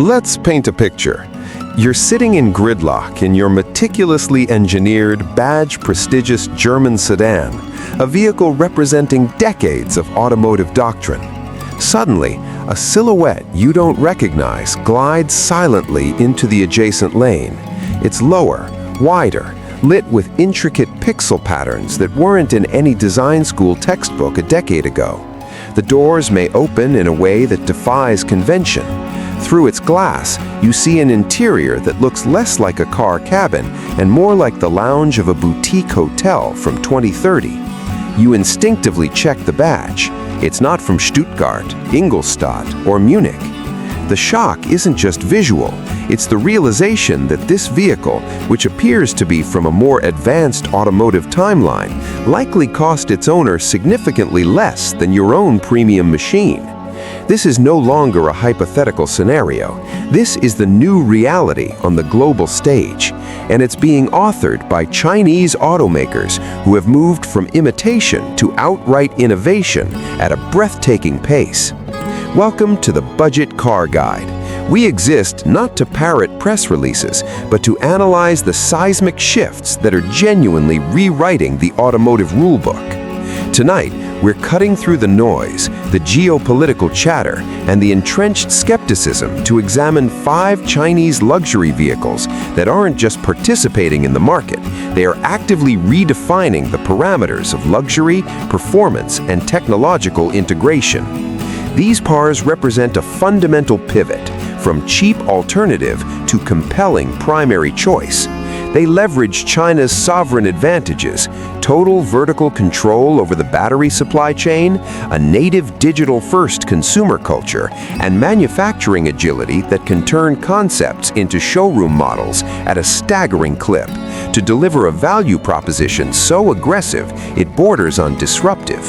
Let's paint a picture. You're sitting in gridlock in your meticulously engineered, badge-prestigious German sedan, a vehicle representing decades of automotive doctrine. Suddenly, a silhouette you don't recognize glides silently into the adjacent lane. It's lower, wider, lit with intricate pixel patterns that weren't in any design school textbook a decade ago. The doors may open in a way that defies convention. Through its glass, you see an interior that looks less like a car cabin and more like the lounge of a boutique hotel from 2030. You instinctively check the badge. It's not from Stuttgart, Ingolstadt, or Munich. The shock isn't just visual, it's the realization that this vehicle, which appears to be from a more advanced automotive timeline, likely cost its owner significantly less than your own premium machine. This is no longer a hypothetical scenario. This is the new reality on the global stage, and it's being authored by Chinese automakers who have moved from imitation to outright innovation at a breathtaking pace. Welcome to the Budget Car Guide. We exist not to parrot press releases, but to analyze the seismic shifts that are genuinely rewriting the automotive rulebook. Tonight, we're cutting through the noise, the geopolitical chatter, and the entrenched skepticism to examine 5 Chinese luxury vehicles that aren't just participating in the market, they are actively redefining the parameters of luxury, performance, and technological integration. These cars represent a fundamental pivot from cheap alternative to compelling primary choice. They leverage China's sovereign advantages, total vertical control over the battery supply chain, a native digital-first consumer culture, and manufacturing agility that can turn concepts into showroom models at a staggering clip to deliver a value proposition so aggressive it borders on disruptive.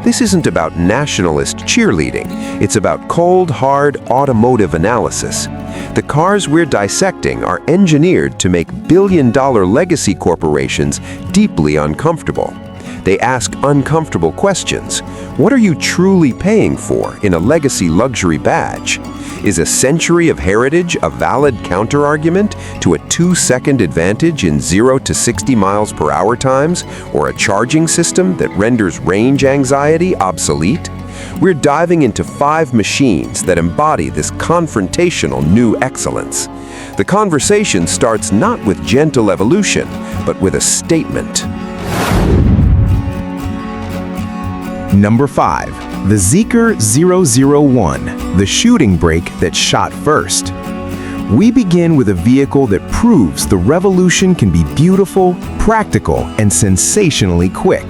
This isn't about nationalist cheerleading, it's about cold, hard automotive analysis. The cars we're dissecting are engineered to make billion-dollar legacy corporations deeply uncomfortable. They ask uncomfortable questions. What are you truly paying for in a legacy luxury badge? Is a century of heritage a valid counterargument to a 2-second advantage in 0 to 60 miles per hour times, or a charging system that renders range anxiety obsolete? We're diving into 5 machines that embody this confrontational new excellence. The conversation starts not with gentle evolution, but with a statement. Number 5. The Zeekr 001, the shooting brake that shot first. We begin with a vehicle that proves the revolution can be beautiful, practical, and sensationally quick.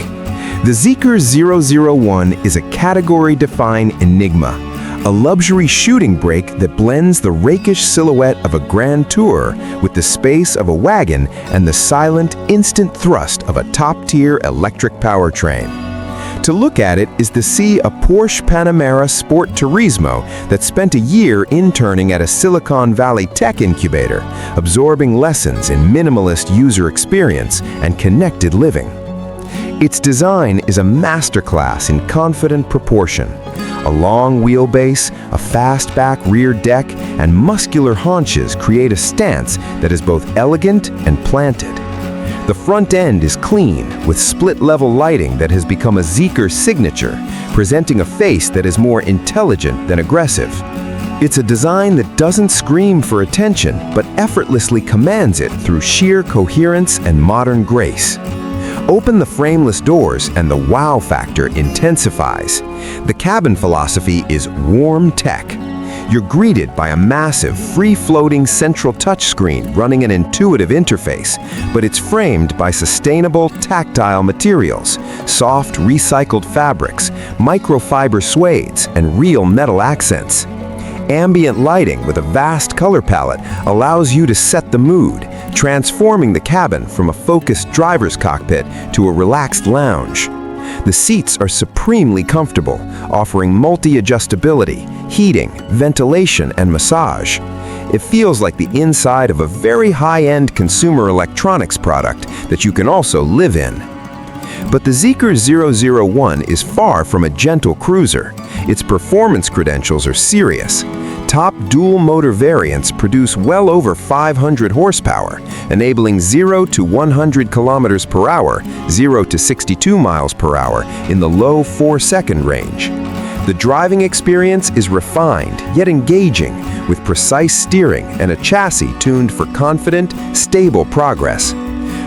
The Zeekr 001 is a category-defining enigma, a luxury shooting brake that blends the rakish silhouette of a Grand Tourer with the space of a wagon and the silent, instant thrust of a top-tier electric powertrain. To look at it is to see a Porsche Panamera Sport Turismo that spent a year interning at a Silicon Valley tech incubator, absorbing lessons in minimalist user experience and connected living. Its design is a masterclass in confident proportion. A long wheelbase, a fastback rear deck, and muscular haunches create a stance that is both elegant and planted. The front end is clean, with split-level lighting that has become a Zeekr signature, presenting a face that is more intelligent than aggressive. It's a design that doesn't scream for attention, but effortlessly commands it through sheer coherence and modern grace. Open the frameless doors and the wow factor intensifies. The cabin philosophy is warm tech. You're greeted by a massive, free-floating central touchscreen running an intuitive interface, but it's framed by sustainable, tactile materials, soft, recycled fabrics, microfiber suedes, and real metal accents. Ambient lighting with a vast color palette allows you to set the mood, transforming the cabin from a focused driver's cockpit to a relaxed lounge. The seats are supremely comfortable, offering multi-adjustability, heating, ventilation, and massage. It feels like the inside of a very high-end consumer electronics product that you can also live in. But the Zeekr 001 is far from a gentle cruiser. Its performance credentials are serious. Top dual-motor variants produce well over 500 horsepower, enabling 0 to 100 kilometers per hour, 0 to 62 miles per hour in the low 4-second range. The driving experience is refined, yet engaging, with precise steering and a chassis tuned for confident, stable progress.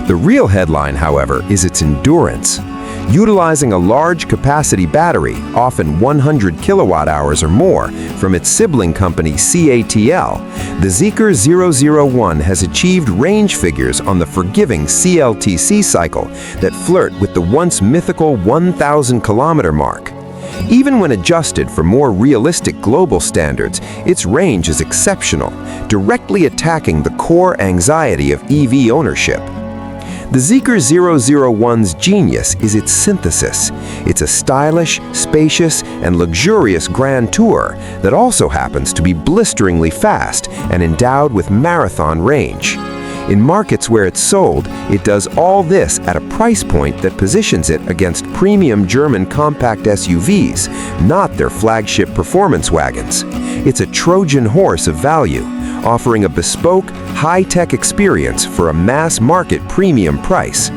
The real headline, however, is its endurance. Utilizing a large capacity battery, often 100 kilowatt-hours or more, from its sibling company CATL, the Zeekr 001 has achieved range figures on the forgiving CLTC cycle that flirt with the once mythical 1,000-kilometer mark. Even when adjusted for more realistic global standards, its range is exceptional, directly attacking the core anxiety of EV ownership. The Zeekr 001's genius is its synthesis. It's a stylish, spacious, and luxurious grand tourer that also happens to be blisteringly fast and endowed with marathon range. In markets where it's sold, it does all this at a price point that positions it against premium German compact SUVs, not their flagship performance wagons. It's a Trojan horse of value, offering a bespoke, high-tech experience for a mass-market premium price.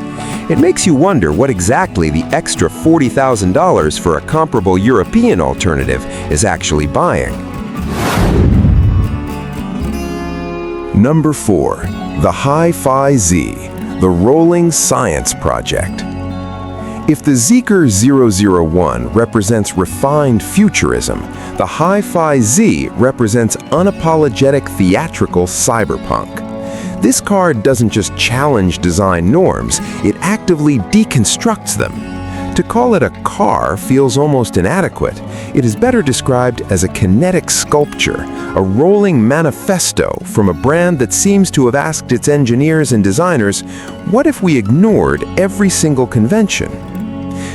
It makes you wonder what exactly the extra $40,000 for a comparable European alternative is actually buying. Number 4. The HiPhi Z, the Rolling Science Project. If the Zeekr 001 represents refined futurism, the HiPhi Z represents unapologetic theatrical cyberpunk. This car doesn't just challenge design norms, it actively deconstructs them. To call it a car feels almost inadequate. It is better described as a kinetic sculpture, a rolling manifesto from a brand that seems to have asked its engineers and designers, what if we ignored every single convention?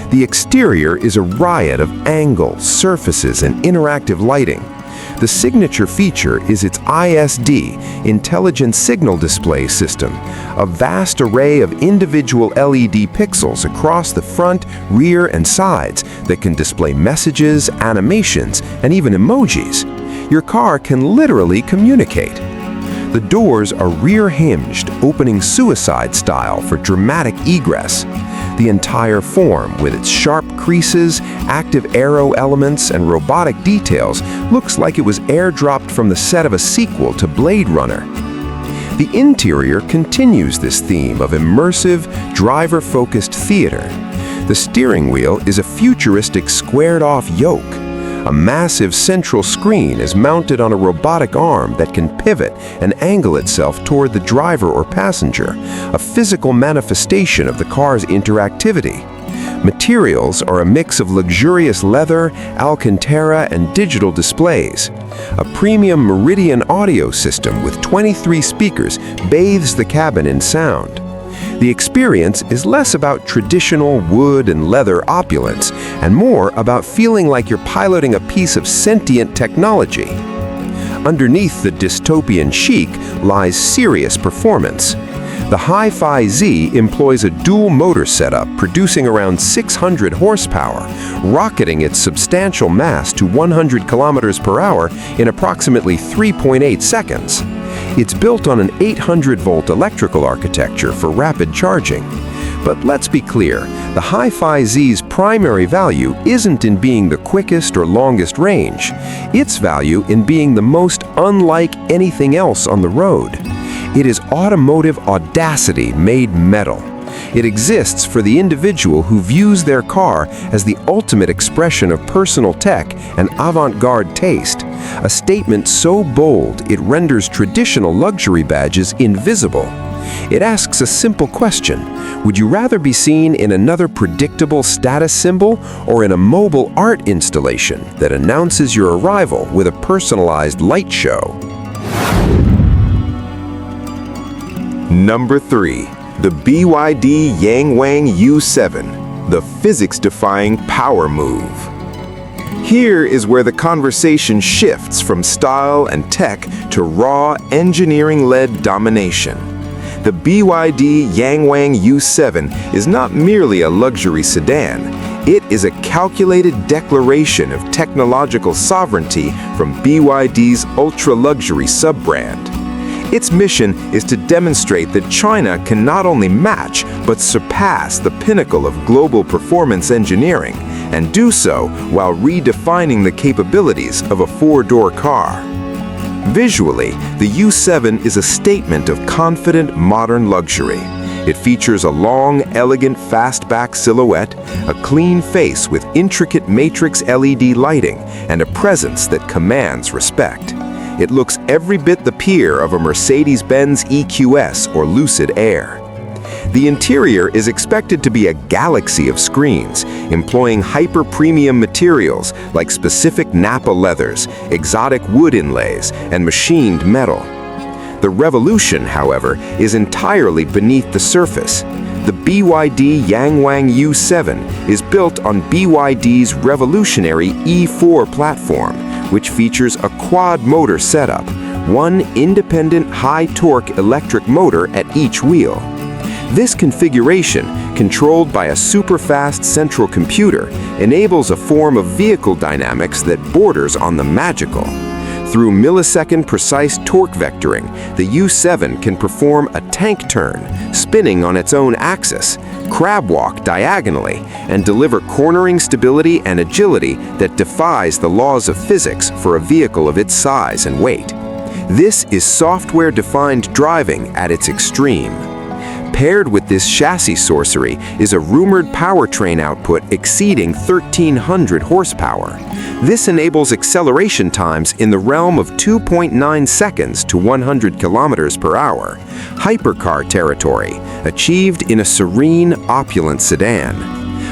The exterior is a riot of angles, surfaces, and interactive lighting. The signature feature is its ISD, Intelligent Signal Display System, a vast array of individual LED pixels across the front, rear, and sides that can display messages, animations, and even emojis. Your car can literally communicate. The doors are rear-hinged, opening suicide style for dramatic egress. The entire form, with its sharp creases, active aero elements, and robotic details, looks like it was airdropped from the set of a sequel to Blade Runner. The interior continues this theme of immersive, driver-focused theater. The steering wheel is a futuristic squared-off yoke. A massive central screen is mounted on a robotic arm that can pivot and angle itself toward the driver or passenger, a physical manifestation of the car's interactivity. Materials are a mix of luxurious leather, Alcantara, and digital displays. A premium Meridian audio system with 23 speakers bathes the cabin in sound. The experience is less about traditional wood and leather opulence and more about feeling like you're piloting a piece of sentient technology. Underneath the dystopian chic lies serious performance. The HiPhi Z employs a dual-motor setup producing around 600 horsepower, rocketing its substantial mass to 100 kilometers per hour in approximately 3.8 seconds. It's built on an 800-volt electrical architecture for rapid charging. But let's be clear, the HiPhi Z's primary value isn't in being the quickest or longest range. Its value in being the most unlike anything else on the road. It is automotive audacity made metal. It exists for the individual who views their car as the ultimate expression of personal tech and avant-garde taste. A statement so bold it renders traditional luxury badges invisible. It asks a simple question: would you rather be seen in another predictable status symbol or in a mobile art installation that announces your arrival with a personalized light show? Number 3. The BYD Yangwang U7, the physics-defying power move. Here is where the conversation shifts from style and tech to raw, engineering-led domination. The BYD Yangwang U7 is not merely a luxury sedan, It is a calculated declaration of technological sovereignty from BYD's ultra-luxury sub-brand. Its mission is to demonstrate that China can not only match but surpass the pinnacle of global performance engineering, and do so while redefining the capabilities of a four-door car. Visually, the U7 is a statement of confident modern luxury. It features a long, elegant fastback silhouette, a clean face with intricate matrix LED lighting, and a presence that commands respect. It looks every bit the peer of a Mercedes-Benz EQS or Lucid Air. The interior is expected to be a galaxy of screens, employing hyper-premium materials like specific Napa leathers, exotic wood inlays, and machined metal. The revolution, however, is entirely beneath the surface. The BYD Yangwang U7 is built on BYD's revolutionary E4 platform, which features a quad-motor setup, one independent high-torque electric motor at each wheel. This configuration, controlled by a super-fast central computer, enables a form of vehicle dynamics that borders on the magical. Through millisecond-precise torque vectoring, the U7 can perform a tank turn, spinning on its own axis, crab walk diagonally, and deliver cornering stability and agility that defies the laws of physics for a vehicle of its size and weight. This is software-defined driving at its extreme. Paired with this chassis sorcery is a rumored powertrain output exceeding 1,300 horsepower. This enables acceleration times in the realm of 2.9 seconds to 100 kilometers per hour, hypercar territory, achieved in a serene, opulent sedan.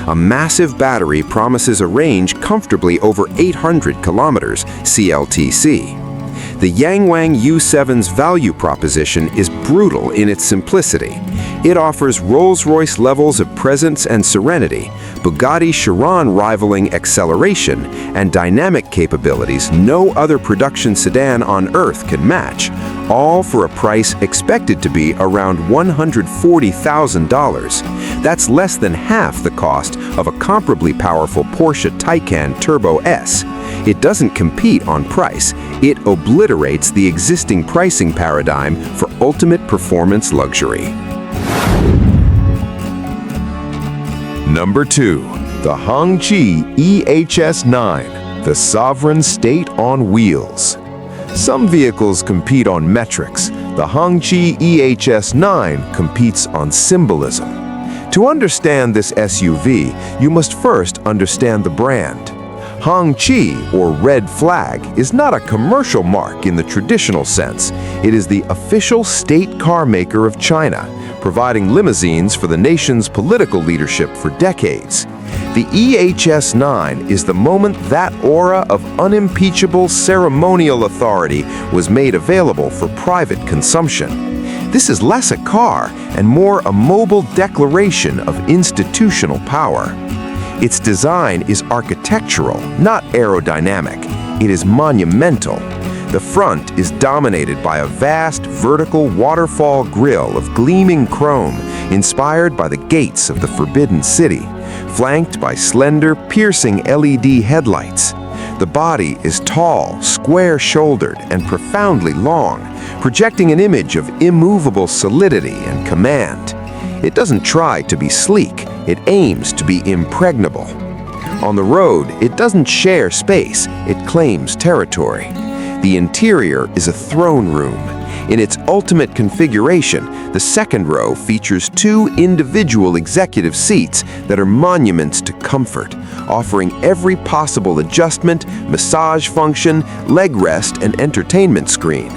A massive battery promises a range comfortably over 800 kilometers CLTC. The Yangwang U7's value proposition is brutal in its simplicity. It offers Rolls-Royce levels of presence and serenity, Bugatti Chiron rivaling acceleration, and dynamic capabilities no other production sedan on Earth can match, all for a price expected to be around $140,000. That's less than half the cost of a comparably powerful Porsche Taycan Turbo S. It doesn't compete on price. It obliterates the existing pricing paradigm for ultimate performance luxury. Number 2. The Hongqi EHS9, the sovereign state on wheels. Some vehicles compete on metrics. The Hongqi EHS9 competes on symbolism. To understand this SUV, you must first understand the brand. Hongqi, or red flag, is not a commercial mark in the traditional sense. It is the official state car maker of China, providing limousines for the nation's political leadership for decades. The EHS9 is the moment that aura of unimpeachable ceremonial authority was made available for private consumption. This is less a car and more a mobile declaration of institutional power. Its design is architectural, not aerodynamic. It is monumental. The front is dominated by a vast vertical waterfall grille of gleaming chrome inspired by the gates of the Forbidden City, flanked by slender, piercing LED headlights. The body is tall, square-shouldered, and profoundly long, projecting an image of immovable solidity and command. It doesn't try to be sleek, it aims to be impregnable. On the road, it doesn't share space, it claims territory. The interior is a throne room. In its ultimate configuration, the second row features two individual executive seats that are monuments to comfort, offering every possible adjustment, massage function, leg rest, and entertainment screen.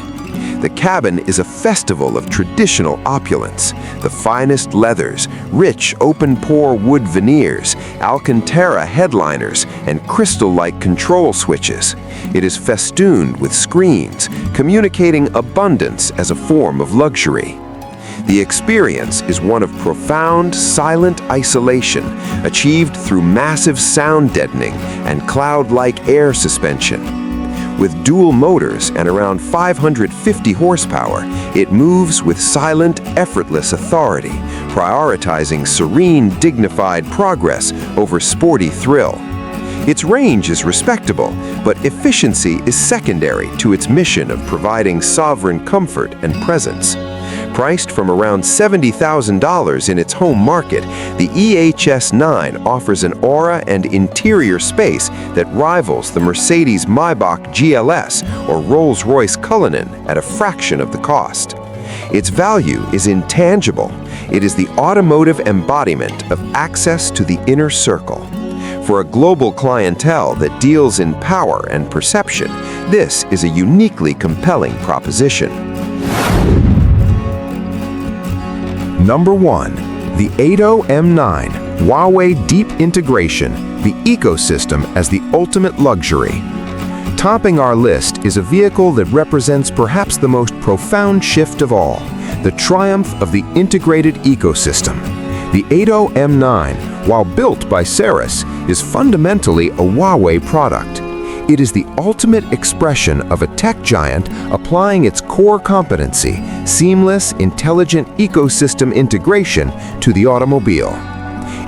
The cabin is a festival of traditional opulence. The finest leathers, rich open-pore wood veneers, Alcantara headliners, and crystal-like control switches. It is festooned with screens, communicating abundance as a form of luxury. The experience is one of profound, silent isolation, achieved through massive sound deadening and cloud-like air suspension. With dual motors and around 550 horsepower, it moves with silent, effortless authority, prioritizing serene, dignified progress over sporty thrill. Its range is respectable, but efficiency is secondary to its mission of providing sovereign comfort and presence. Priced from around $70,000 in its home market, the EHS9 offers an aura and interior space that rivals the Mercedes-Maybach GLS or Rolls-Royce Cullinan at a fraction of the cost. Its value is intangible. It is the automotive embodiment of access to the inner circle. For a global clientele that deals in power and perception, this is a uniquely compelling proposition. Number 1. The Aito M9, Huawei Deep Integration, the ecosystem as the ultimate luxury. Topping our list is a vehicle that represents perhaps the most profound shift of all, the triumph of the integrated ecosystem. The Aito M9, while built by Ceres, is fundamentally a Huawei product. It is the ultimate expression of a tech giant applying its core competency, seamless, intelligent ecosystem integration, to the automobile.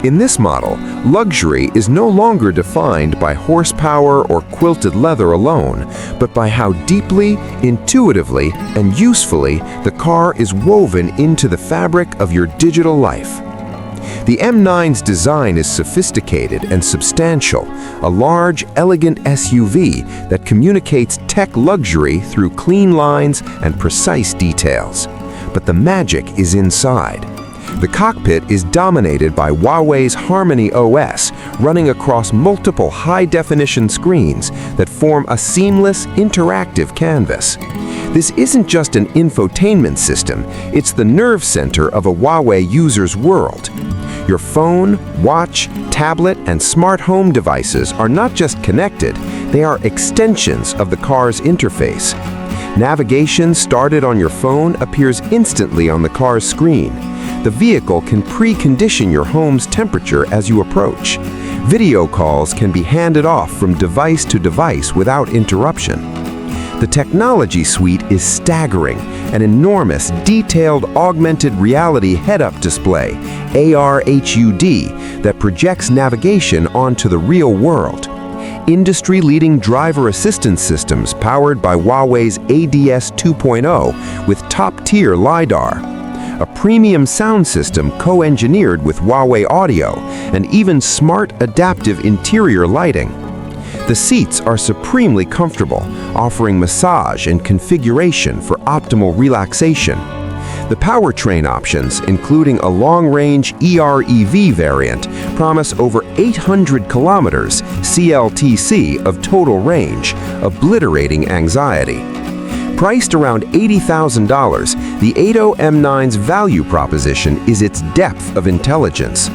In this model, luxury is no longer defined by horsepower or quilted leather alone, but by how deeply, intuitively, and usefully the car is woven into the fabric of your digital life. The M9's design is sophisticated and substantial, a large, elegant SUV that communicates tech luxury through clean lines and precise details. But the magic is inside. The cockpit is dominated by Huawei's Harmony OS, running across multiple high-definition screens that form a seamless, interactive canvas. This isn't just an infotainment system, it's the nerve center of a Huawei user's world. Your phone, watch, tablet, and smart home devices are not just connected, they are extensions of the car's interface. Navigation started on your phone appears instantly on the car's screen. The vehicle can precondition your home's temperature as you approach. Video calls can be handed off from device to device without interruption. The technology suite is staggering, an enormous, detailed augmented reality head-up display, AR-HUD, that projects navigation onto the real world. Industry-leading driver assistance systems powered by Huawei's ADS 2.0 with top-tier LiDAR. A premium sound system co-engineered with Huawei Audio, and even smart adaptive interior lighting. The seats are supremely comfortable, offering massage and configuration for optimal relaxation. The powertrain options, including a long-range EREV variant, promise over 800 kilometers CLTC of total range, obliterating anxiety. Priced around $80,000, the Aito M9's value proposition is its depth of intelligence.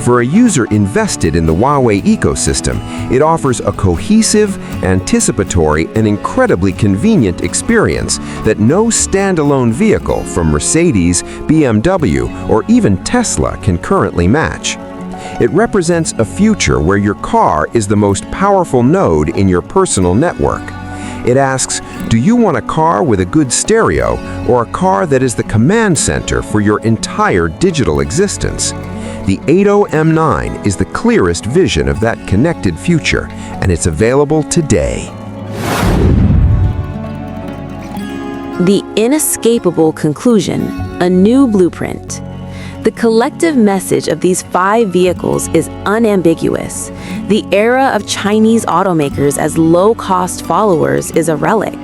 For a user invested in the Huawei ecosystem, it offers a cohesive, anticipatory, and incredibly convenient experience that no standalone vehicle from Mercedes, BMW, or even Tesla can currently match. It represents a future where your car is the most powerful node in your personal network. It asks, do you want a car with a good stereo or a car that is the command center for your entire digital existence? The Aito M9 is the clearest vision of that connected future, and it's available today. The inescapable conclusion, a new blueprint. The collective message of these 5 vehicles is unambiguous. The era of Chinese automakers as low-cost followers is a relic.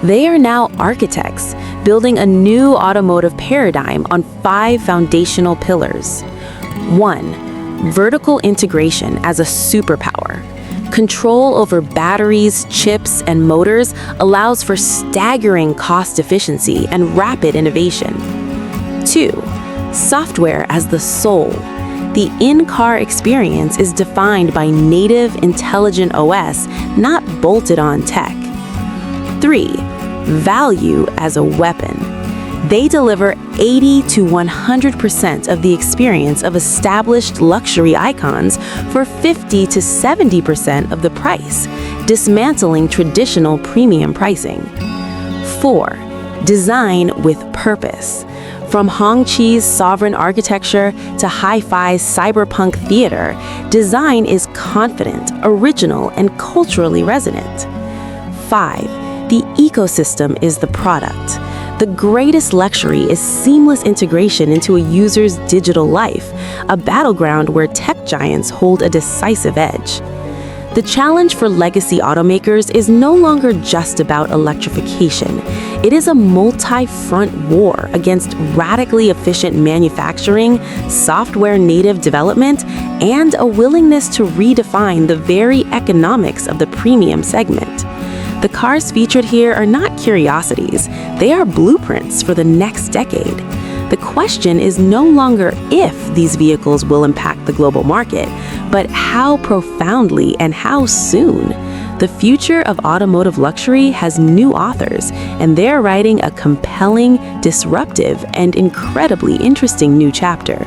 They are now architects, building a new automotive paradigm on 5 foundational pillars. 1. Vertical integration as a superpower. Control over batteries, chips, and motors allows for staggering cost efficiency and rapid innovation. 2. Software as the soul. The in-car experience is defined by native intelligent OS, not bolted-on tech. 3. Value as a weapon. They deliver 80 to 100% of the experience of established luxury icons for 50 to 70% of the price, dismantling traditional premium pricing. 4. Design with purpose. From Hongqi's sovereign architecture to HiPhi's cyberpunk theater, design is confident, original, and culturally resonant. 5. The ecosystem is the product. The greatest luxury is seamless integration into a user's digital life, a battleground where tech giants hold a decisive edge. The challenge for legacy automakers is no longer just about electrification. It is a multi-front war against radically efficient manufacturing, software-native development, and a willingness to redefine the very economics of the premium segment. The cars featured here are not curiosities, they are blueprints for the next decade. The question is no longer if these vehicles will impact the global market, but how profoundly and how soon. The future of automotive luxury has new authors, and they're writing a compelling, disruptive, and incredibly interesting new chapter.